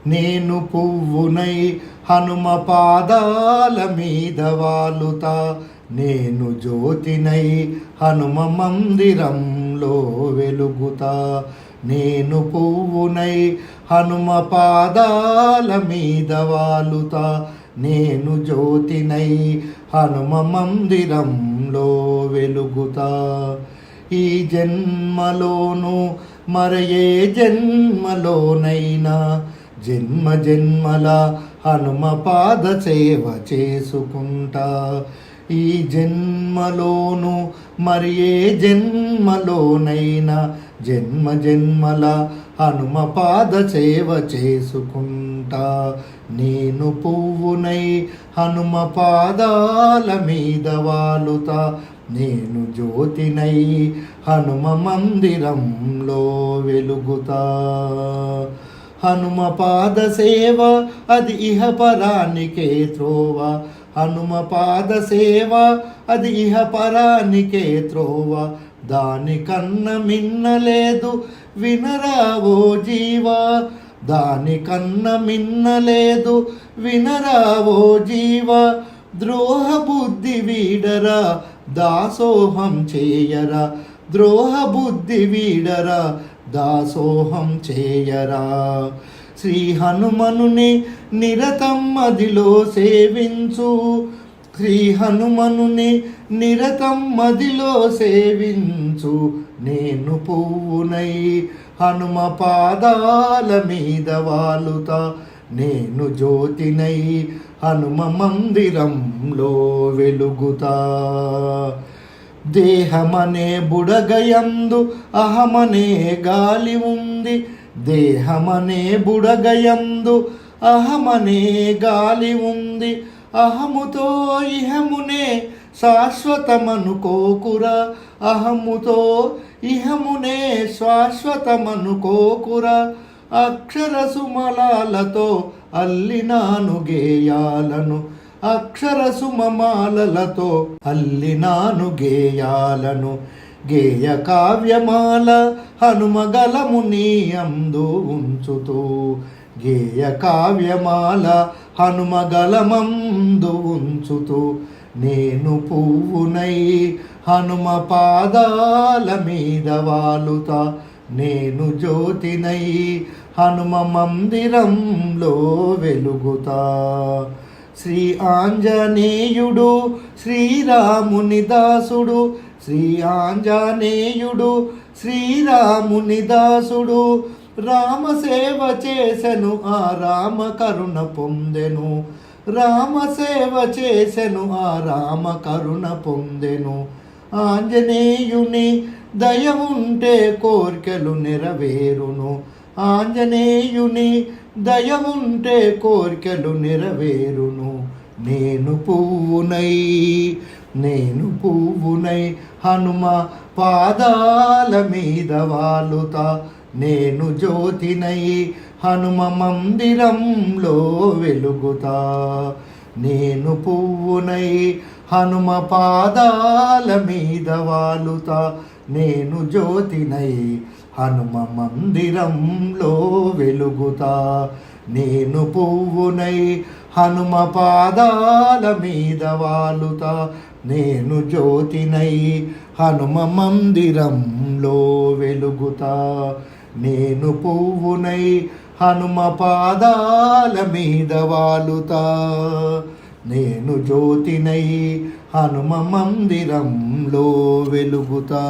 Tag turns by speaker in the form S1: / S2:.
S1: నేను పువ్వునై హనుమ పాదాల మీద వాలుతా, నేను జ్యోతినై హనుమ మందిరంలో వెలుగుతా. నేను పువ్వునై హనుమ పాదాల మీద వాలుతా, నేను జ్యోతినై హనుమ మందిరంలో వెలుగుతా. ఈ జన్మలోను మరయే జన్మలోనైనా జన్మ జన్మల హనుమ పాద సేవ చేసుకుంటా. ఈ జన్మలోను మరి ఏ జన్మలోనైనా జన్మ జన్మల హనుమ పాద సేవ చేసుకుంటా. నేను పువ్వునై హనుమ పాదాల మీద వాలుతా, నేను జ్యోతినై హనుమ మందిరంలో వెలుగుతా. హనుమ పాద సేవ అది ఇహపరానికే త్రోవ, హనుమ పాద సేవ అది ఇహపరానికే త్రోవ. దానికన్న మిన్నలేదు వినరావో జీవా, దానికన్న మిన్నలేదు వినరావో జీవా. ద్రోహ బుద్ధి వీడరా దాసోహం చేయరా, ద్రోహ బుద్ధి వీడరా దాసోహం చేయరా. శ్రీ హనుమనుని నిరతం మదిలో సేవించు, శ్రీ హనుమనుని నిరతం మదిలో సేవించు. నేను పువ్వునై హనుమ పాదాల మీద వాలుతా, నేను జ్యోతినై హనుమ మందిరంలో వెలుగుతా. దేహమనే బుడగయందు అహమనే గాలి ఉంది, దేహమనే బుడగయందు అహమనే గాలి ఉంది. అహముతో ఇహమునే శాశ్వతమనుకోకురా, అహముతో ఇహమునే శాశ్వతమనుకోకురా. అక్షర సుమలాలతో అల్లినాను గేయాలను, అక్షర సుమమాలలతో అల్లినాను గేయాలను. గేయ కావ్యమాల హనుమగలము నీ అందు ఉంచుతూ, గేయ కావ్యమాల హనుమగలమందు ఉంచుతూ. నేను పువ్వునై హనుమ పాదాల మీద వాలుతా, నేను జ్యోతినై హనుమ మందిరంలో వెలుగుతా. శ్రీ ఆంజనేయుడు శ్రీరాముని దాసుడు, శ్రీ ఆంజనేయుడు శ్రీరాముని దాసుడు. రామసేవ చేసెను ఆ రామ కరుణ పొందెను, రామసేవ చేసెను ఆ రామ కరుణ పొందెను. ఆంజనేయుని దయ ఉంటే కోర్కెలు నెరవేరును, ఆంజనేయుని దయ ఉంటే కోర్కెలు నెరవేరును. నేను పువ్వునై, నేను పువ్వునై హనుమ పాదాల మీద వాలుతా, నేను జ్యోతినై హనుమ మందిరంలో వెలుగుతా. నేను పువ్వునై హనుమ పాదాల మీద వాలుతా, నేను జ్యోతినై హనుమ మందిరంలో వెలుగుతా. నేను పువ్వునై హనుమ పాదాల మీద వాలుతా, నేను జ్యోతినై హనుమ మందిరంలో వెలుగుతా. నేను పువ్వునై హనుమ పాదాల మీద వాలుతా, నేను జ్యోతినై హనుమ మందిరంలో వెలుగుతా.